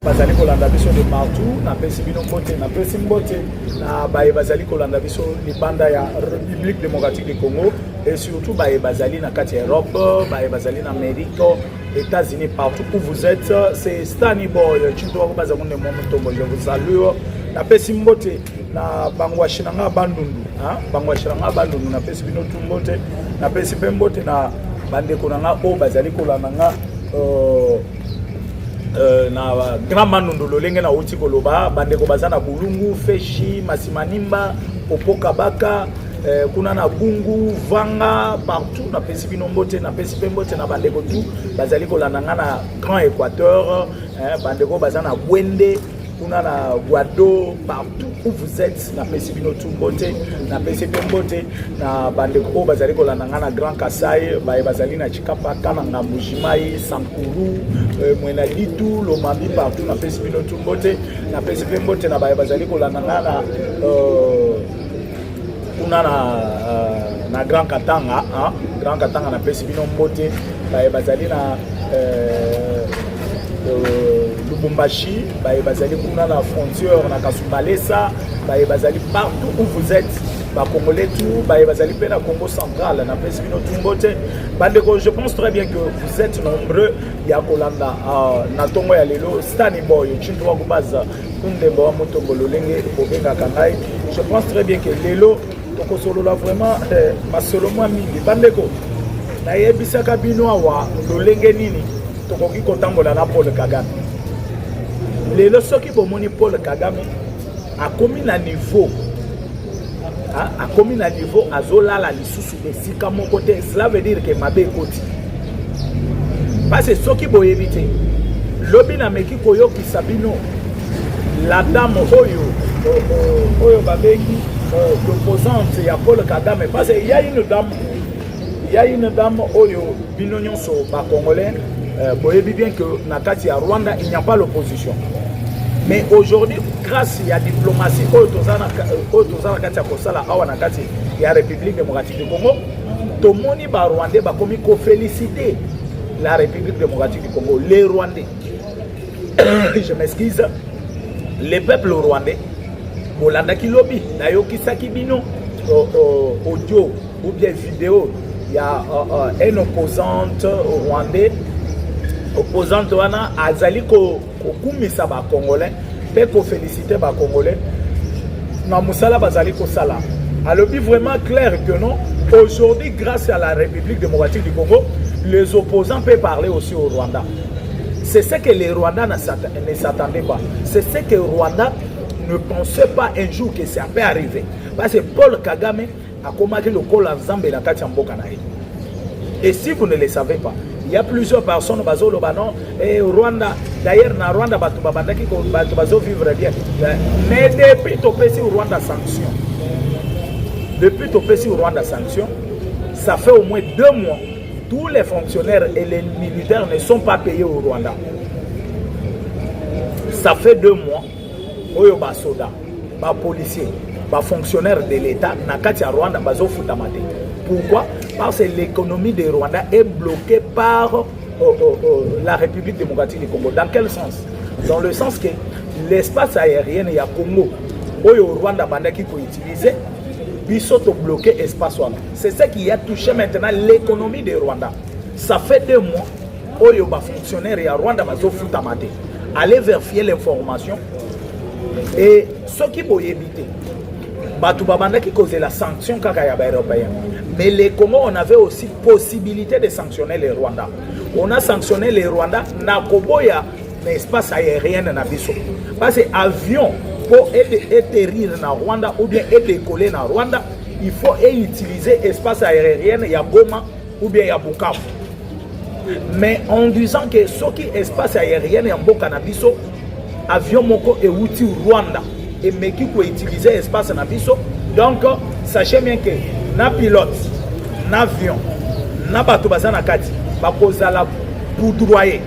bazali kolanda biso de partout na pesi bino mbote na pesi mbote na baye bazali kolanda biso libanda ya République démocratique du Congo et surtout baye bazali na kati ya Europe baye bazali na Amérique États-Unis partout où vous êtes c'est Stani Boy Chinto wa baza konde mo mutombo je vous salue na pesi mbote na bangwa shinanga bandundu bangwa shinanga bandundu na pesi bino tumbote na pesi pembote na bande konanga o bazali kolanda nga na grand manundu lolenge na uti koloba bande ko bazana bulungu feshi masimanimba opoka baka kuna na bungu vanga partout na pesi bino mbote na pesi pembote na bande ko tout bazali kolanda nga na Grand Équateur bande ko bazana bwende kuna na Guado partout où vous êtes na pesi bino tumbote na pesi pembote na bande ko bazali kolanda nga na Grand Kasai bazali na Chikapa kana ngambujimai Sankuru mwena litu lomambi partout na pesi bino tumbote na pesi pembote na bazali kolanda nga na kuna na Grand Katanga Grand Katanga na pesi bino mbote bazali na Lubumbashi bazali kuna na frontière na Kasumbalesa bazali partout où vous êtes Congolais tout bazali pe na Congo central na pesi bino tumbote bandeko je pense très bien que vous êtes nombreux ya kolanda na tongo ya lelo Stani Boy Chinto wa kubaza kundembo wa motombo lolenge obenga kangai je pense très bien que lelo toko solo la vraiment masolo mwa mingi bandeko na yebisaka bino awa lolenge nini tokoki kotambola na Paul Kagame lelo soki bomoni Paul Kagame akomi na niveau azolala lisusu esika moko te cela veut dire que mabe ekoti parce que soki boyebi te lobi na meki koyokisa bino la dame oyo babengi l'opposante ya Paul Kagame parce qu'il y a une dame oyo bino nyonso ba congolais boyebi bien que na kati ya Rwanda il n'y a pas l'opposition mais aujourd'hui grâce à la diplomatie oyo tozana kati ya kosala awa na kati ya République démocratique du Congo tomoni ba Rwandais bakomi ko féliciter la République démocratique du Congo les Rwandais je m'excuse les peuples rwandais bolanda kilobi na yokisaki bino audio ou bien vidéo il y a une opposante rwandais opposante wana azali ko kumisa ba congolais pe ko féliciter ba congolais na musala bazali ko sala alobi vraiment clair que non aujourd'hui grâce à la République démocratique du Congo les opposants peuvent parler aussi au Rwanda. C'est ce que les Rwandais ne s'attendaient pas. C'est ce que le Rwanda ne pensait pas un jour que ça peut arriver. Parce que Paul Kagame a combattu le col en Zambie et la Katiambo-Kanaï. Et si vous ne le savez pas, il y a plusieurs personnes bazolo banon et Rwanda d'ailleurs na Rwanda batu babandaki ko batu bazo vivre bien. Mais depuis topesi Rwanda sanction. Depuis topesi Rwanda sanction, ça fait au moins 2 mois. Tous les fonctionnaires et les militaires ne sont pas payés au Rwanda. Ça fait 2 mois. Oyo ba soda, ba policier, ba fonctionnaire de l'État na kati ya Rwanda bazo futamate. Pourquoi? Parce que l'économie de Rwanda est bloquée par la République démocratique du Congo. Dans quel sens? Dans le sens que l'espace aérien ya Congo, oyo Rwanda bandaki ko utiliser bisoto bloqué espace wana. C'est ce qui a touché maintenant l'économie de Rwanda. Ça fait 2 mois oyo ba fonctionnaire ya Rwanda bazo futamate. Allez vérifier l'information. Et ce qui peut éviter, qui causait la sanction européenne. Mais les Congo, on avait aussi possibilité de sanctionner les Rwandais. On a sanctionné les Rwandais na Koboya, l'espace aérien na Biso. Parce que l'avion, pour atterrir na Rwanda ou bien décoller na Rwanda, il faut utiliser l'espace aérien ya Goma ou bien ya Bukavu. Mais en disant que ce qui est espace aérien ya Mboka na Biso, avion moko et outil Rwanda et mais qui peut utiliser espace na biso. Donc sachez bien que na pilote na avion na bato bazana kati ba kozala poudroyer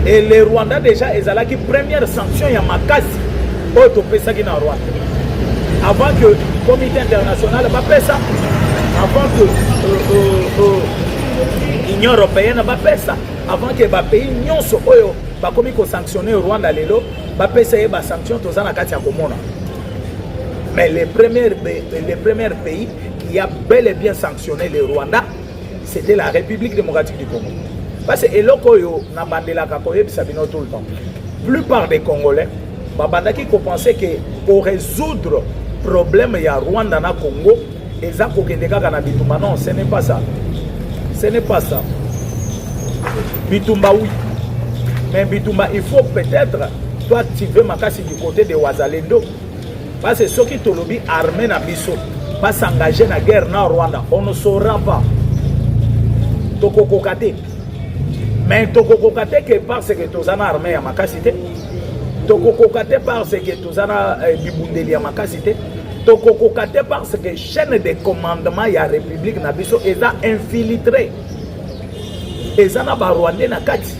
et les Rwandais déjà ezala qui première sanction ya makasi auto pesa ki na Rwanda avant que comité international ba pesa avant que Union européenne ba pesa avant que ba pays nyonso oyo bakomi ko sanctionner Rwanda lelo ba pesa ba sanction tozana kati ya komona. Mais les premiers pays qui a bel et bien sanctionné le Rwanda, c'était la République démocratique du Congo. Parce que Elokoyo n'a pas de la cacoye Sabino tout le temps. Plupart des Congolais, babandaki ko penser que pour résoudre le problème il y a Rwanda na Congo, et ça ko kendeka kana bitumba. Non, ce n'est pas ça. Ce n'est pas ça. Bitumba oui. Mais bitumba il faut peut-être toi tu veux makasi du côté de Wazalendo. Parce que ceux qui te lobby armé na biso pas s'engager dans la guerre na Rwanda, on ne saura pas. Toko kokate. Mais toko kokate que parce que tozana armé ya makasité. Toko kokate parce que tozana bibundeli ya makasité. Toko kokate parce que chaîne de commandement ya République na biso est infiltré. Ezana ba Rwandais na kati.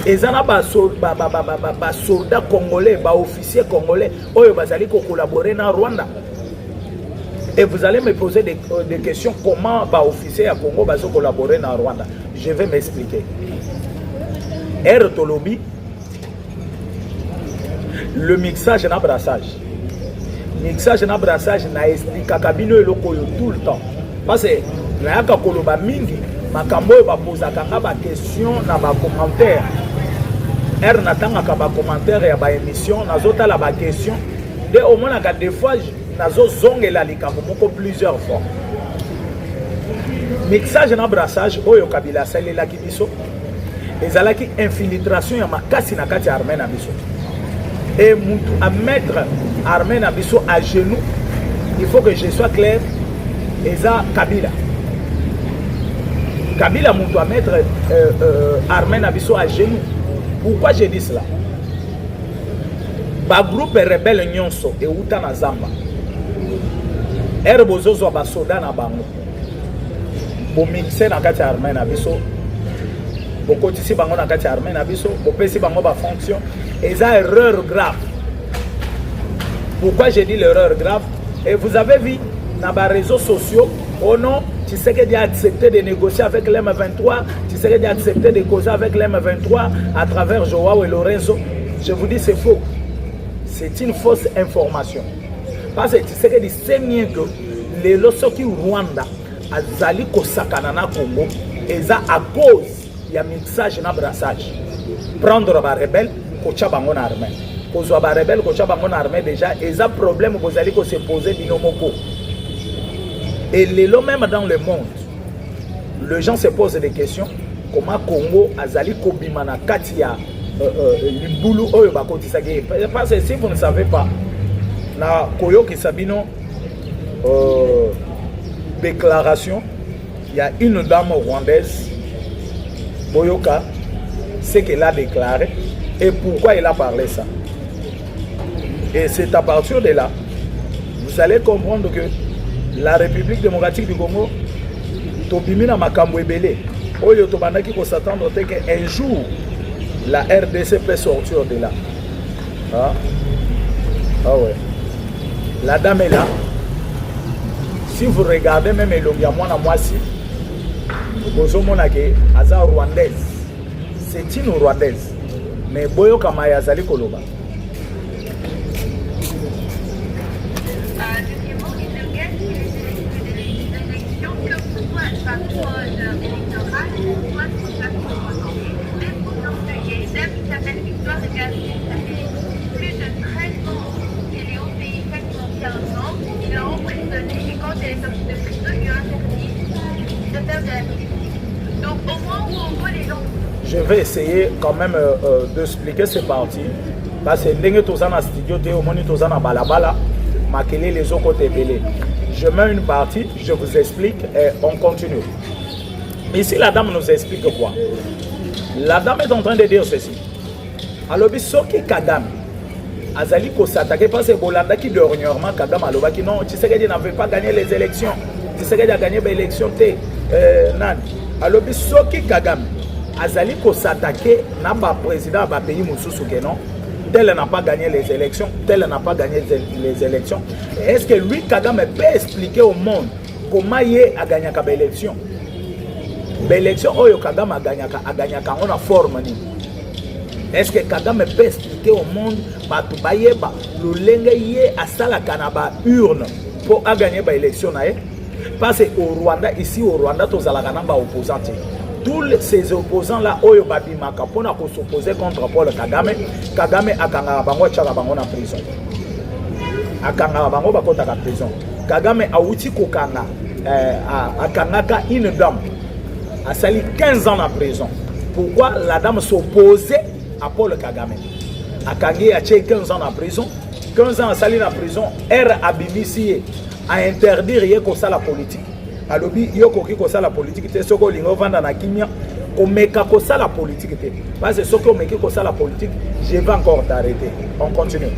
Ezana ba soldats congolais, ba officiers congolais, oyo bazali ko collaborer na Rwanda. Et vous allez me poser des questions comment ba officiers à Congo bazo collaborer na Rwanda. Je vais m'expliquer. R Tolobi, le mixage na brassage. Mixage na brassage na explique kabino eloko yo tout le temps. Parce que na yaka koloba mingi makambo ba posa kanga ba question na ba commentaire. R natanga ka ba commentaire ya ba émission nazota la ba question de au moins na des fois nazo zongela likambo moko plusieurs fois. Mixage na brassage oyo kabila salela ki biso ezalaki infiltration ya makasi na kati armée na biso. Et à mettre armée na biso à genoux, il faut que je sois clair, eza Kabila. Kabila moutou à mettre armée na biso à genoux. Pourquoi je dis cela? Ba groupe rebelle nyonso et uta na zamba. Erbozozo ba soda na bango. Bo mixer na kati armée na biso. Bo kotisi bango na kati armée na biso, bo pesi bango ba fonction. Et ça, erreur grave. Pourquoi j'ai dit l'erreur grave? Et vous avez vu dans les réseaux sociaux, oh non, tu sais qu'il a accepté de négocier avec l'M23, tu sais qu'il a accepté de causer avec l'M23 à travers Joao et Lorenzo. Je vous dis, c'est faux. C'est une fausse information. Parce que tu sais que c'est mieux que les lois qui Rwanda, à Zali Kosakanana Congo, et ça à cause, il y a mixage et brassage. Prendre les rebelles, kocha bango na armée. Kozwa ba rebelle kocha bango na armée déjà et ça problème vous allez se poser binomoko. Et lelo même dans le monde, les gens se posent des questions comment Congo azali kobima na kati ya libulu oyo bakotisa ke parce que si vous ne savez pas na koyoki sabino déclaration, il y a une dame rwandaise Boyoka ce qu'elle a déclaré et pourquoi elle a parlé ça. Et c'est à partir de là, vous allez comprendre que la République démocratique du Congo, Tobimina Makambo Ebele, Oyo Tobandaki ko s'attendre qu'un jour, la RDC peut sortir de là. Ah, ah ouais. La dame est là. Si vous regardez même Elongiamwana Mwasi, vous avez Aza rwandaise. C'est une rwandaise. Mais Boyo Kamaya Zali Koloba. Deuxièmement, il engage les élections que pourquoi par cause électorale, soit pour la même pour l'envoyer, même qui s'appelle Victoire de Gazou, ça fait plus de 13 ans qu'il est au pays, quasiment 15 ans, il a emprisonné et quand elle est sortie de prison, il lui a interdit de faire de la politique. Donc au moins où on voit les gens. Je vais essayer quand même d'expliquer ce parti. Parce que dès que tu es dans le studio, tu es au moins dans balabala, maquiller les autres côtés belés. Je mets une partie, je vous explique et on continue. Ici, la dame nous explique quoi? La dame est en train de dire ceci. Alors, Soki Kagame, Azali ko s'attaquer parce que Bolanda qui dernièrement Kagame a dit non, tu sais qu'il n'avait pas gagné les élections. Tu sais qu'il a gagné les élections. Nan. Alors, Soki Kagame, Azali ko s'attaquer n'a pas président ba pays mususu que non. Tel n'a pas gagné les élections, tel n'a pas gagné les élections. Est-ce que lui, Kagame, peut expliquer au monde comment il a gagné l'élection? L'élection, Oyo Kagame a gagné, on a formé. Est-ce que Kagame peut expliquer au monde batu bayeba lolenge yé asala kanaba urne pour gagner ba élection na? Parce qu'au Rwanda, ici au Rwanda, tous la kanaba opposants. Tous ces opposants là, oyo babimaka pour s'opposer contre Paul Kagame, Kagame akanga bango tchaka bango na prison. Akanga bango bakota ka prison. Kagame a outi kokanga akangaka une dame. A sali 15 ans en prison. Pourquoi la dame s'opposait à Paul Kagame? Akangi a 15 ans en prison. 15 ans à sali en prison. R abimisi a interdire yeko ça la politique. Alobi yoko kiko ça la politique. Te soko lingo vanda na kimia. Komeka ko ça la politique. Parce que soko meki ko ça la politique. Je vais encore t'arrêter. On continue. Donc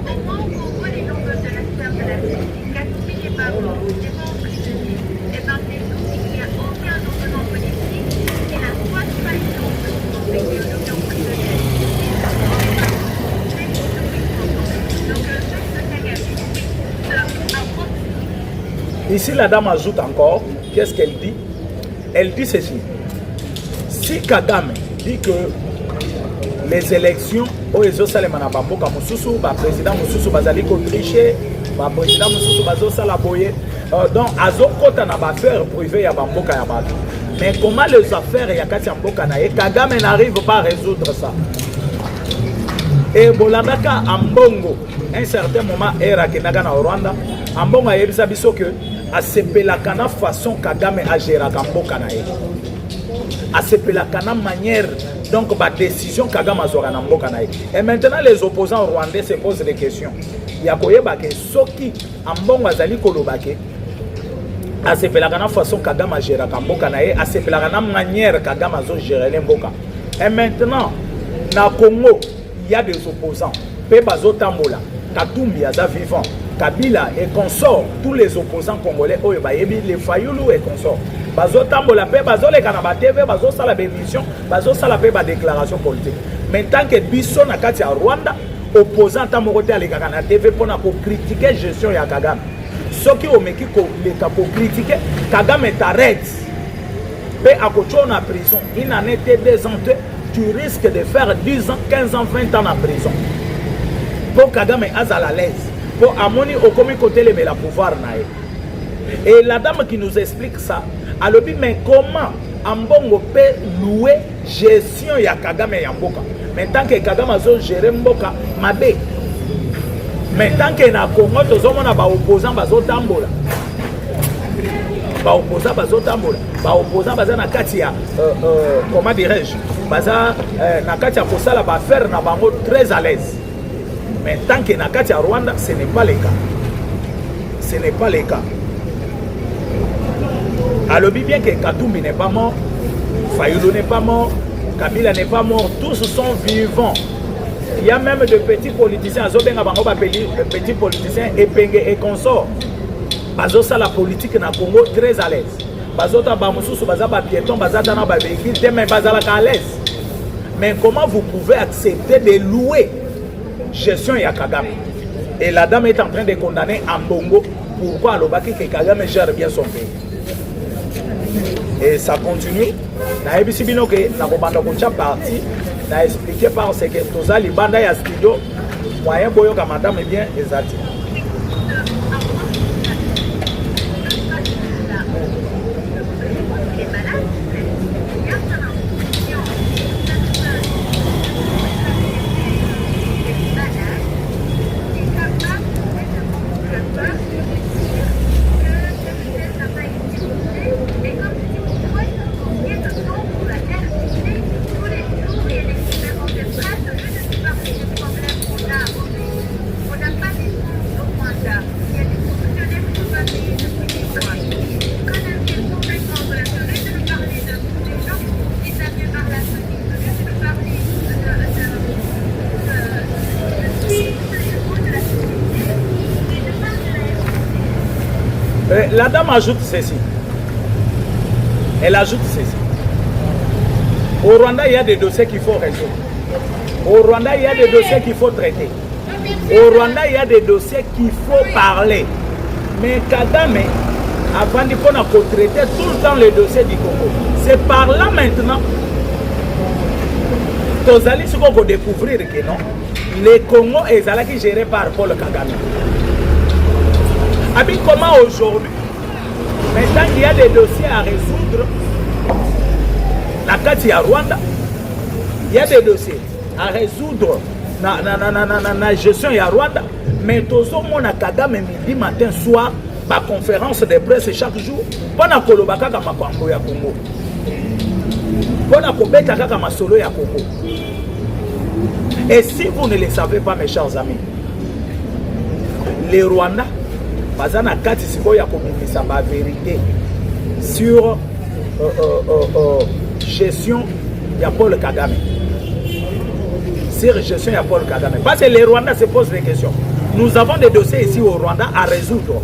au moins on voit les nombres de la sphère de la politique. Katumbi n'est pas mort, n'est pas emprisonné. Et par les jours, il n'y a aucun opposant politique. Il a soit trahison de son idéologie emprisonnée. Donc le fait de Kagame, cela apporte. Ici la dame ajoute encore, qu'est-ce qu'elle dit? Elle dit ceci. Si Kagame dit que les élections au Ezosalemana Bamboka Moussousou, le président Moussousou Bazali triché, le président Moussousou Bazo Salaboye, donc Azokota n'a pas affaire privée à Bamboka Yabatu. Mais comment les affaires Yakati Amboka Nae, Kagame n'arrive pas à résoudre ça. Et Bolandaka Ambongo, un certain moment, era Kenaga na Rwanda, Ambongo a yebisa biso que a sepelakana façon Kagame a géré Kamboka Nae. A sepelakana manière. Donc, la décision Kagame a Namboka nae. Et maintenant, les opposants rwandais se posent des questions. Il y a que Soki, Ambongo Azali Kolobake, a se fait la façon Kagame a géré Kamboka nae, a se fait la manière Kagame a géré Mboka. Et maintenant, na Congo, il y a des opposants. Pebazo Tambola, Katumbi Aza vivant, Kabila et consorts, tous les opposants congolais, les Fayoulou et consorts. Bazo tambola pe bazo le kanaba TV bazo sala bémission bazo sala pe ba déclaration politique. Mais tant que biso na kati ya Rwanda opposant tamorote ale kana TV pona ko critiquer gestion ya Kagame. Soki omeki ko le ko critiquer Kagame t'arrête. Pe akocho na prison. Il en était 2 ans, tu risques de faire 10 ans, 15 ans, 20 ans en prison. Pour Kagame azala l'aise. Pour amoni okomi côté le la pouvoir nae. Et la dame qui nous explique ça, alors mais comment Ambongo peut louer gestion ya Kagame ya Mboka? Mais tant que Kagame a géré Mboka, mabe. Mais tant que na Congo tozomona ba opposant bazo tambola. Ba opposant bazo tambola. Ba opposant baza na kati ya comment dirais-je? Baza na kati ya kosala ba faire na bango très à l'aise. Mais tant que na kati ya Rwanda, ce n'est pas le cas. Ce n'est pas le cas. Alors bien que Katumbi n'est pas mort, Fayoulou n'est pas mort, Kabila n'est pas mort, tous sont vivants. Il y a même de petits politiciens, de petits politiciens épingués et consorts. Bazo ça la politique na Congo très à l'aise. Bazo ta bamususu baza ba piéton baza na ba véhicule demain baza la à l'aise. Mais comment vous pouvez accepter de louer gestion ya Kagame? Et la dame est en train de condamner Ambongo. Pourquoi Alobaki que Kagame gère bien son pays? Et ça continue. Na ebisi bino ke na kobanda kocha parti na expliqué par ce que toza libanda ya studio moyen boyo ka madame bien ezati. La dame ajoute ceci. Elle ajoute ceci. Au Rwanda, il y a des dossiers qu'il faut résoudre. Au Rwanda, il y a des dossiers qu'il faut traiter. Au Rwanda, il y a des dossiers qu'il faut parler. Mais Kagame, avant de traiter tout le temps les dossiers du Congo, c'est par là maintenant Tozali ce qu'on peut découvrir que non, le Congo est géré par Paul Kagame. Abi, comment aujourd'hui, maintenant qu'il y a des dossiers à résoudre, la carte à Rwanda, il y a des dossiers à résoudre na gestion à Rwanda, mais tout le monde a Kagame midi, matin, soir, ma conférence de presse chaque jour, pendant que le Bakaka m'a Congo ya Congo. Pendant que le Bakaka m'a solo ya Congo. Et si vous ne le savez pas, mes chers amis, les Rwandais, bazana kati sikoya komimisa ba vérité sur gestion ya Paul Kagame. Sur gestion ya Paul Kagame. Parce que les Rwandais se posent des questions. Nous avons des dossiers ici au Rwanda à résoudre.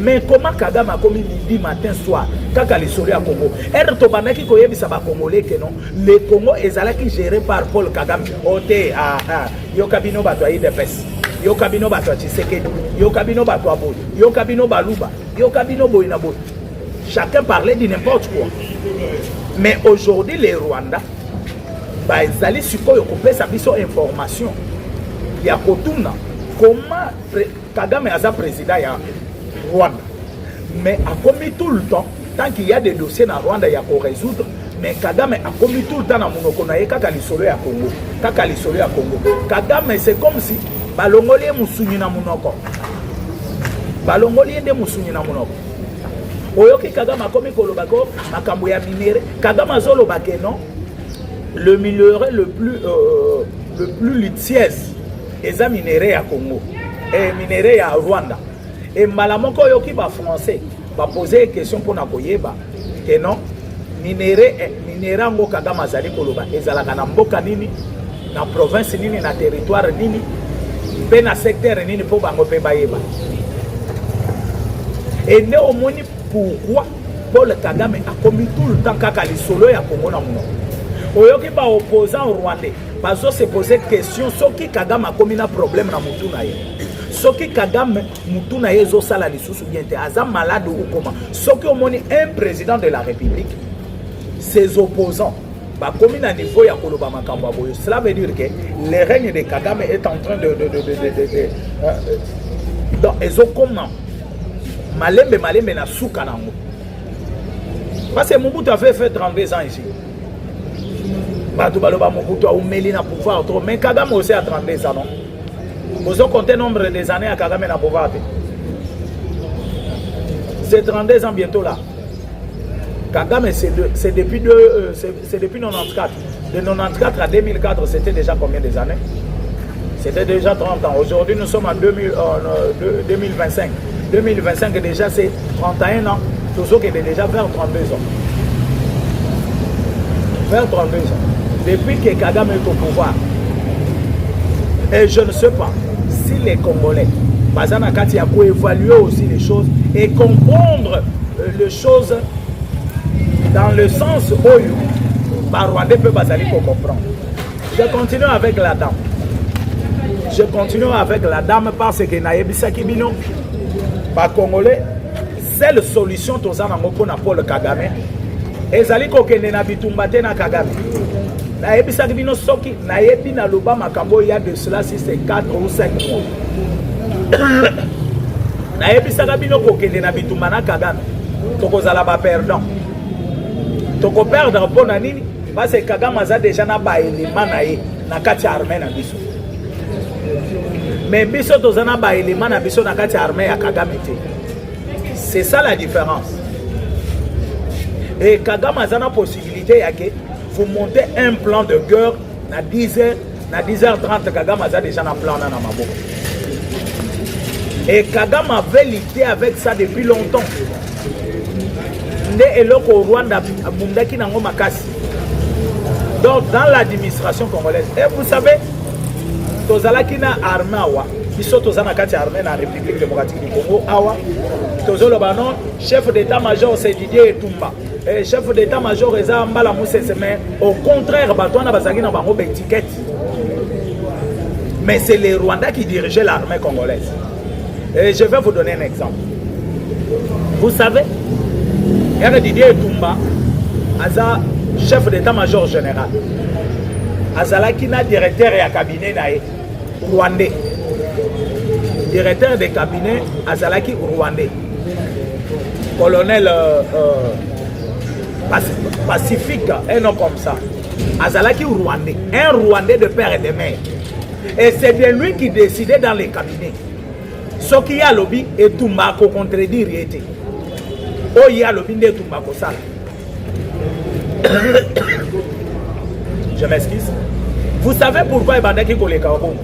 Mais comment Kagame a commis midi, matin, soir, kaka lisolo ya Congo? Er tobandaki koyebisa ba Congolais que non, le Congo ezalaki géré par Paul Kagame. Ote yo kabino bato ayi de pes. Yo kabino bato Tshisekedi, yo kabino bato Aboy, yo kabino Baluba, yo kabino Boyina Boy. Chacun parlait de n'importe quoi. Mais aujourd'hui les Rwandais ba ezali sikoyo kopesa biso information ya kotuna comment Kagame aza président ya Rwanda. Mais a commis tout le temps, tant qu'il y a des dossiers dans Rwanda, il y a pour résoudre. Mais Kagame a commis tout le temps dans Monoko, kaka lisolo ya Congo. Kaka lisolo ya Congo. Kagame, c'est comme si balongoli musunyi na Monoko. Balongoli ende musunyi na Monoko. Oyoki Kagame a commis kolobako, makambo ya minéré. Kagame a zolo bake non. Le minerai le plus litiès, eza minéré à Congo. Et minéré à Rwanda. Et malamoko yoki ba français ba poser question pour na koyeba que non minéré ngo Kagame azali koloba ezalaka na mboka nini na province nini na territoire nini pe na secteur nini po bango pe bayeba. Et né au moni pourquoi Paul Kagame a commis tout le temps kaka lisolo ya Congo na muno oyoki ba opposant rwandais bazo se poser question soki Kagame a commis na problème na mutu na ye. Soki Kagame mutuna yezo sala lisusu bien te aza malade ou comment. Soki omoni un président de la République, ses opposants ba komi na niveau ya koloba makambo aboyo. Cela veut dire que le règne de Kagame est en train donc ezo comment malembe na suka nango. Parce que Mobutu a fait 32 ans ici. Bato baloba Mobutu a umeli na pouvoir trop, mais Kagame aussi a 32 ans non. Vous avez compté le nombre des années à Kagame na pauvreté. C'est 32 ans bientôt là. Kagame, c'est depuis 94. De 94 à 2004, c'était déjà combien des années? C'était déjà 30 ans. Aujourd'hui, nous sommes en 2025. 2025, déjà, c'est 31 ans. Tout ce qui est déjà vers 32 ans. Vers 32 ans. Depuis que Kagame est au pouvoir. Et je ne sais pas si les Congolais, Bazana Kati a évaluer aussi les choses et comprendre les choses dans le sens où par Rwandais peut Bazali pour comprendre. Je continue avec la dame. Je continue avec la dame parce que Naïbisa Kibino, par Congolais, c'est la solution aux Anango pour Paul Kagame. Et Zali Kokende na bitumbate na Kagame. Nayebi sakibino soki nayebi na loba makambo ya de cela si c'est 4 ou 5 mois. Nayebi sakibino kokende na bitumba na Kagame. Tokozala ba perdant. Toko perdre pour na nini parce que Kagame aza déjà na ba élément na ye na kati armée na biso. Mais biso tozana ba élément na biso na kati armée ya Kagame te. C'est ça la différence. Et Kagame aza na possibilité ya ke vous montez un plan de guerre à 10h, à 10h30, Kagame a déjà un plan dans Mabo. Et Kagame avait l'idée avec ça depuis longtemps. Donc dans l'administration congolaise, et vous savez, Tozalaki na armée awa, biso tozana kati armée na République démocratique du Congo awa, Tozolo banon, chef d'état-major c'est Didier Etumba. Et chef d'état-major eza mbala musese, mais au contraire batwana bazaki na bango étiquette. Mais c'est les Rwandais qui dirigeaient l'armée congolaise. Et je vais vous donner un exemple. Vous savez, il y a Didier Etumba, chef d'état-major général. azalaki na directeur ya cabinet na ye rwandais. Directeur de cabinet azalaki rwandais. Colonel Pacifique, un nom comme ça. Azalaki rwandais. Un rwandais de père et de mère. Et c'est bien lui qui décidait dans les cabinets. Ce qui y a lobby et tout m'a contredire était. Oh, il y a lobby de tout m'a ça. Je m'excuse. Vous savez pourquoi il bandaki koleka au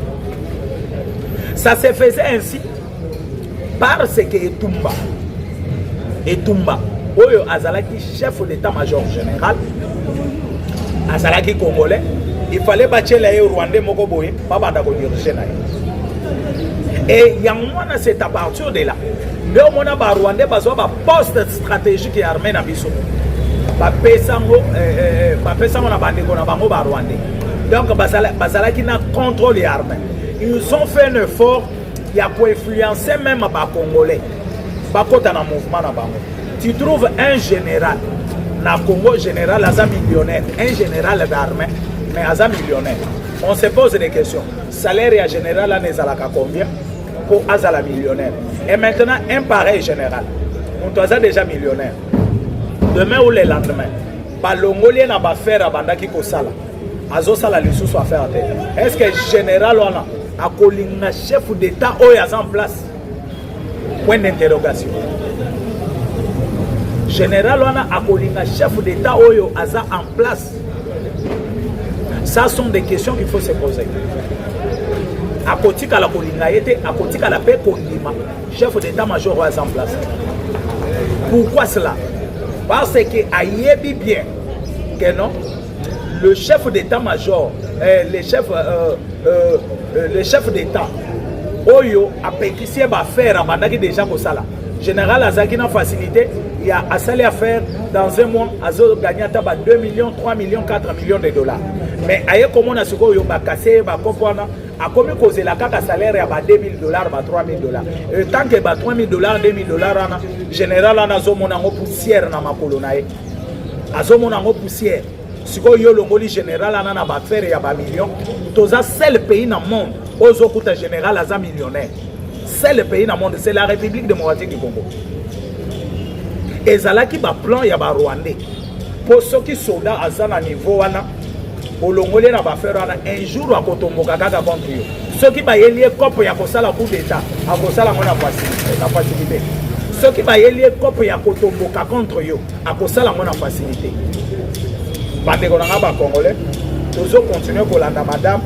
ça se faisait ainsi parce que Etumba, Oyo Azalaki, chef d'état-major général, Azalaki congolais, il fallait battre les Rwandais Mokoboye, pas battre diriger. Et Yamwana, c'est à partir de là. Mais au moment où Rwandais a un poste stratégique et armé dans Bissau. Donc, Bazalaki n'a contrôlé l'armée. Ils ont fait un effort qui a influencé même les Congolais. Tu trouves un général, na Congo général, un millionnaire, un général d'armée, mais un millionnaire. On se pose des questions. Salaire général, là, n'est à combien pour un millionnaire? Et maintenant, un pareil général, on doit déjà millionnaire. Demain ou le lendemain, Balongolien n'a pas fait à Bandaki Kosala. Azo sala les sous faire. Est-ce que général on a un chef d'État est en place? Point d'interrogation. Général on a un chef d'État est en place. Ça sont des questions qu'il faut se poser. À côté de la Kolingaïté, à côté de la paix Kondima, chef d'état-major est en place. Pourquoi cela? Parce que Ayebi bien que non, le chef d'état-major, le chef d'État, Oyo a péquissé à faire à déjà pour ça. Général Azaki n'a facilité, il y a assez à faire dans un mois, Azo gagné 2 millions, 3 millions, 4 millions de dollars. Mais ailleurs comment on a ce qu'on a cassé, a commis cause la carte à salaire à 2 000 dollars, 3 000 dollars. Et tant que 3 000 dollars, 2 000 dollars, général on a zomonango poussière dans ma colonae. Azomonango poussière. Si vous avez le général, on a fait des millions. C'est le seul pays dans le monde où le général est millionnaire. C'est le pays dans le monde, c'est la République démocratique du Congo. Et ça qui va plan il y a Rwandais. Pour ceux qui sont soldats à ce niveau, au Longolien va faire un jour à Kotomboka contre eux. Ceux qui va élire cop il y a la coup d'État, à cause la facilité. Ceux qui va élire cop il y a Kotomboka contre eux, à cause la facilité. Congolais, toujours continuer pour la madame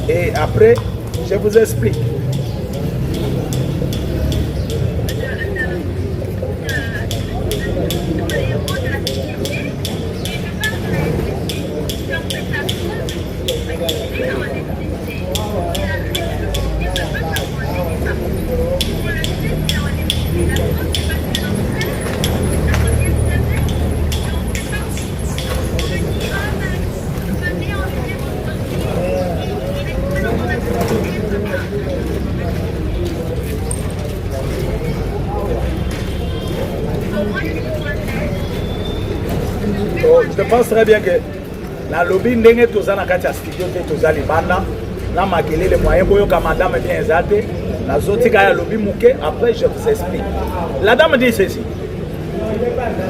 et après je vous explique. Je pense très bien que la lobby n'est pas dans la studio, tous les bandes, la maquille, les moyens pour que madame bien exaltée, la zotika lobby mouké, après je vous explique. La dame dit ceci.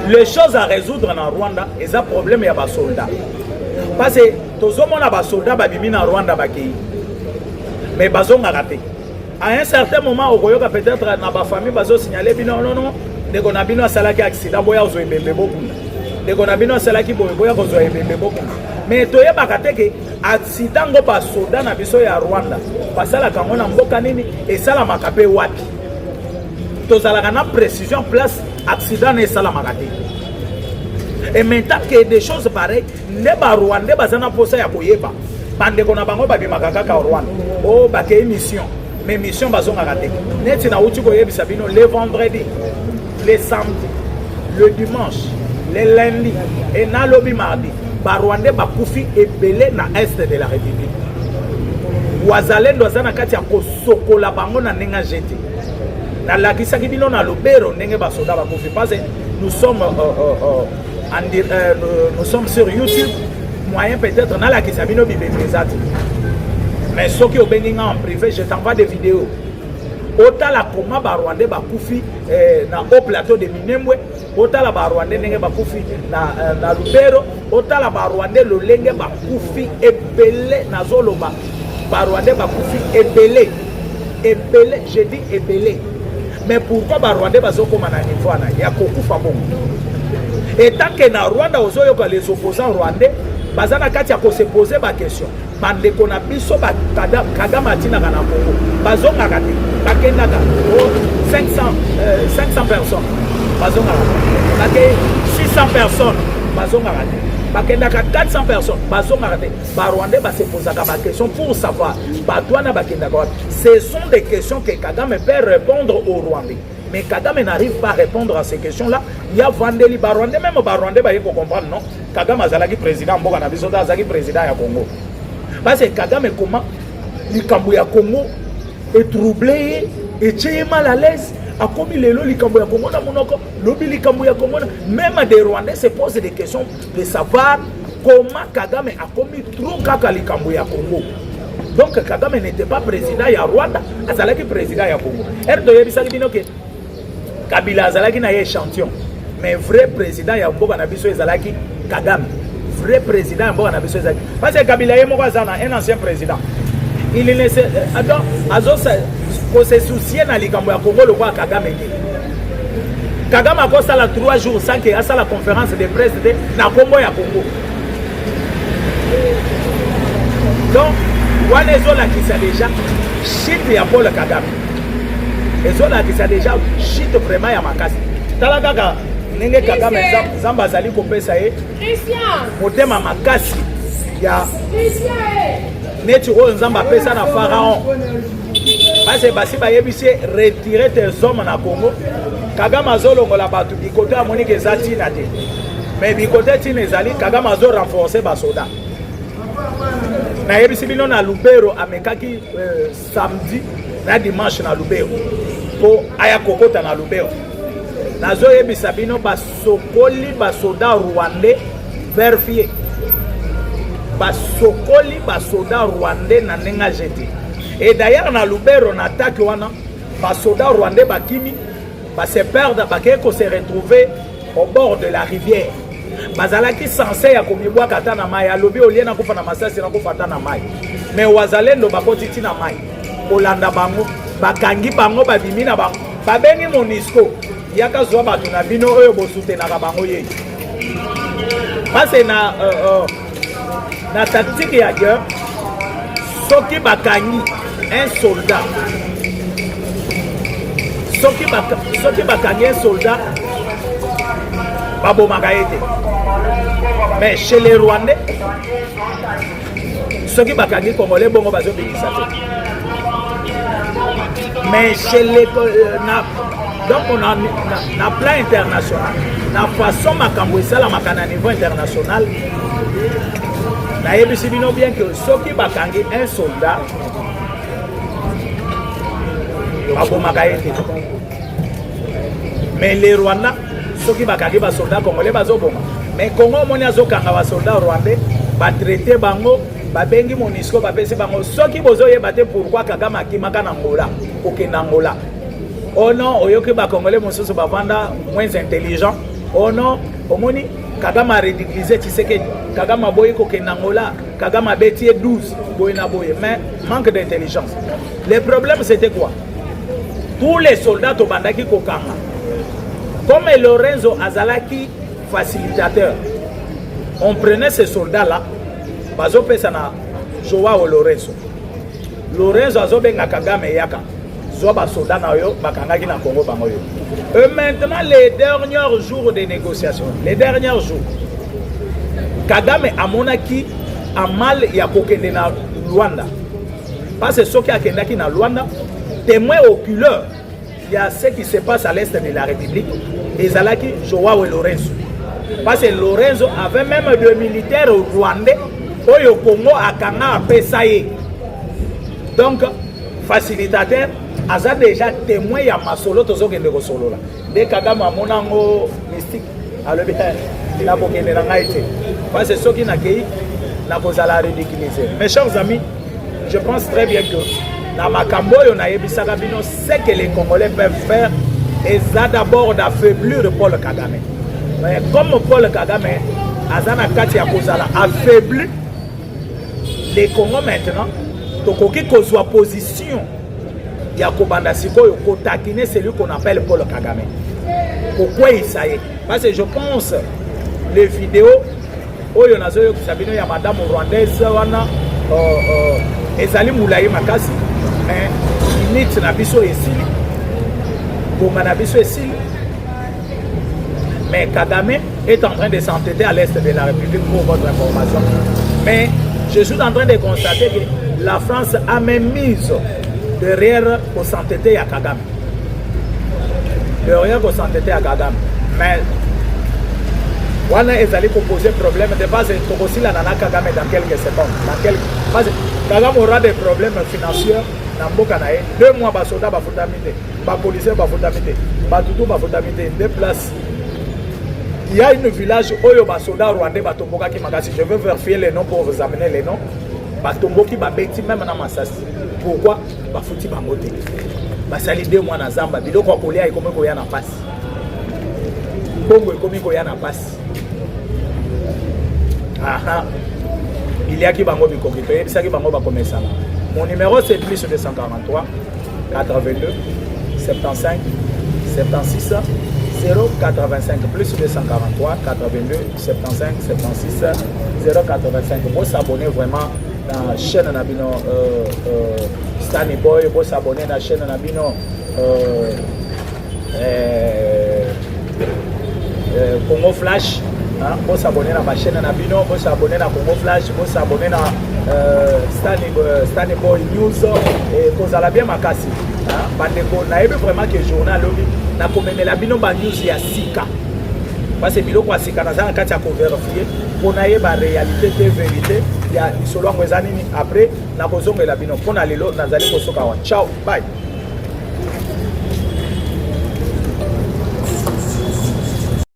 Les choses à résoudre en Rwanda, et ça problème il y a des soldats. Parce que tous les gens ont des soldats qui sont en Rwanda, mais ils ont raté. À un certain moment, peut-être dans la famille, ils ont signalé non, non, non, dès qu'on a bien un salaire qui a accident, ils ont été beaucoup. Dès qu'on a bien un salaire qui a été beaucoup. Mais tu as pas que accident go ba soda na biso ya Rwanda basala kango na mboka nini et sala makape wapi to zala na précision place accident et sala makate. Et maintenant que des choses pareilles ne ba Rwanda bazana posa ya koyeba bande kona bango ba bimaka kaka Rwanda oh ba ke mission mais mission bazonga raté net na uti koyebisa bino le vendredi le samedi le dimanche le lundi et na lobi mardi Rwandais bakufi ebele na est de la République. Wazalendo azana kati ya kosokola bango na nenga jete. Na lakisa kibino na lobero ndenge basoda bakufi parce nous sommes sur YouTube. moyen peut-être na la kisabino bibemezat. Mais ceux qui ont béni en privé, je t'envoie des vidéos. Autant la comment Rwandais bakoufi na au plateau de Minembwe, autant la Rwandais nenge bakoufi na Lubero, autant la Rwandais le lenge bakoufi ebele na zoloba. Rwandais bakoufi ebele. Ebele, je dis ebele. Mais pourquoi Rwandais bazokoma na niveau na ya kokufa bon. Et tant que na Rwanda ozoyoka les opposants rwandais, bazana kati ya ko se poser ba question. Bande kona biso ba Kagame tina kana Congo. Bazonga kati, bakenda ka 500 personnes. Bazonga kati. 600 personnes. Bazonga kati. Bakenda ka 400 personnes. Bazonga kati. Ba Rwandais ba se poser ba question pour savoir. Batwana bakenda ka. Ce sont des questions que Kagame peut répondre aux Rwandais. Mais Kagame n'arrive pas à répondre à ces questions-là. Il y a Vandeli Barwandais, même Barwandais, il faut comprendre, non? Kagame Azalaki président, Mbogana Bisoda Azalaki président à Congo. Parce que Kagame, comment le Cambouya Congo est troublé, et mal à l'aise. A comme il est là, le Cambouya Congo, le Cambouya Congo, même des Rwandais se posent des questions de savoir comment Kagame a commis trop caca le Cambouya Congo. Donc Kagame n'était pas président à Rwanda, Azalaki président à Congo. Erdogan Bisaki Kabila Azalaki na échantillon. Mais vrai président ya Mboka na biso ezalaki Kagame. Vrai président ya Mboka na biso ezalaki. Parce que Kabila ye moko azana un ancien président. Il ne se se soucier na likambo ya Congo le roi Kagame. Kagame a kosa la 3 jours sans que asa la conférence de presse de na Congo ya Congo. Donc, Wanezo la qui déjà chute ya Paul Kagame. Et cela qui ça déjà chute vraiment ya makasi. Tala kaka nenge Kagame zamba zali kopesa ye. Christian. Motema makasi ya Christian. Neti o nzamba pesa na pharaon. Parce que basi ba yebisi retirer tes hommes na Congo. Kagame azolongo la batu bikoto amoni ke zati na te. Mais bikoto ti nezali Kagame azo renforcer ba soda. Na yebisi bino na Lubero amekaki samedi na dimanche na Lubero po aya kokota na Lubero nazo yebisa bino basokoli basoda rwandais vérifié basokoli basoda rwandais na nenga jeté et d'ailleurs na Lubero na attaque wana basoda rwandais bakimi se perdre bakeko se retrouver au bord de la rivière bazalaki censé ya komibwa kata na mai alobi olie na kufa na masasi na kufa ta na mai mais wazalendo bakoti tina mai olanda bango bakangi bango babimi na bango babengi Monisco yaka zwa bato na bino oyo bosutenaka bango ye parce na tactique ya guerre soki bakangi un soldat soki bakangi un soldat babomaka ye te mais chez les Rwandais soki bakangi Congolais bongo bazobimisa te. Mais chez les donc on a plan international la façon makambo esala makana niveau international na yebisi bino bien que soki bakangi un soldat babomaka ye te mais les Rwandais soki bakangi ba soldat congolais bazoboma mais Congo moni azokanga ba soldat rwandais ba traiter bango babengi Monisco bapesi bango soki bozoyeba te pourquoi Kagame akimaka na Angola okenda Angola. Oh non, oyoki ba Congolais mosusu bavanda moins intelligent. Oh non, omoni Kagame a ridiculisé Tshisekedi. Kagame boye kokenda Angola, Kagame a bêti 12 boye na boye, mais manque d'intelligence. Le problème c'était quoi? Tous les soldats au bandaki kokanga. Comme Lorenzo Azalaki facilitateur, on prenait ces soldats là. Bazo pesa na Joao Lorenzo. Lorenzo azobenga Kagame yaka. Zoba soda na yo bakangaki na Congo bango yo. Et maintenant les derniers jours de négociations, les derniers jours. Kagame amonaki amal ya kokende na Luanda. Parce que soki akendaki na Luanda, témoin oculaire, il y a ce qui se passe à l'est de la République. Ezalaki Joao Lorenzo. Parce que Lorenzo avait même des militaires rwandais. Oyo Congo akanga apesa ye. Donc facilitateur aza déjà témoin ya masolo tozokende ko solo la. De Kagame amonango mystique alobi ila kokende na ngai te. Parce que soki na kei na kozala ridiculiser. Mes chers amis, je pense très bien que dans Makambo, on a ce que les Congolais peuvent faire, et ça d'abord d'affaiblir Paul Kagame. Mais comme Paul Kagame, Azana Kati a affaibli les Congos maintenant, donc il soit position, il y a Kobanda Siko, il taquiner celui qu'on appelle Paul Kagame. Pourquoi il s'est? Parce que je pense les vidéos où il y a madame rwandaise, ezali moulaye makasi, mais limite na biso esili, bomba na biso esili. Mais Kagame est en train de s'entêter à l'est de la République pour votre information. Mais je suis en train de constater que la France a même mise derrière pour s'entêter à Kagame. Derrière pour s'entêter à Kagame. Mais on a posé problème de base aussi la nana Kagame dans quelques secondes. Parce que Kagame aura des problèmes financiers dans Mboka nae. 2 mois bas soldats bas foutamité, bas policiers bas foutamité, bas toutou bas foutamité, 2 places. Il y a une village où il y a des soldats rwandais batomboka qui magasi. Je veux vérifier les noms pour vous amener les noms. Batomboki babeti même dans Massas. Pourquoi? Bafouti bangote. Basali 2 mois na Zamba. Biloko kwa kolia ikomi koya na passe. Bongo ikomi koya na passe. Aha. Il y a qui bango bikoki. Il y a qui bango bakomesa. Mon numéro c'est plus 243 82 75 76 085 plus 243 82 75 76 085. Vous s'abonner vraiment dans la chaîne Nabino Stanley Boy, vous s'abonner dans la chaîne Nabino Congo Flash, vous s'abonner dans ma chaîne Nabino, vous s'abonner dans Congo Flash, vous s'abonner dans Stanley Boy News et vous allez bien makasi. Bandeko na ebe vraiment que journal lobi na komemela bino ba news ya sika parce que biloko ya sika na zana kati ya ko vérifier pour na yeba réalité te vérité ya isolo ngweza nini après na kozongela bino pona lelo nazali kosoka wa ciao bye.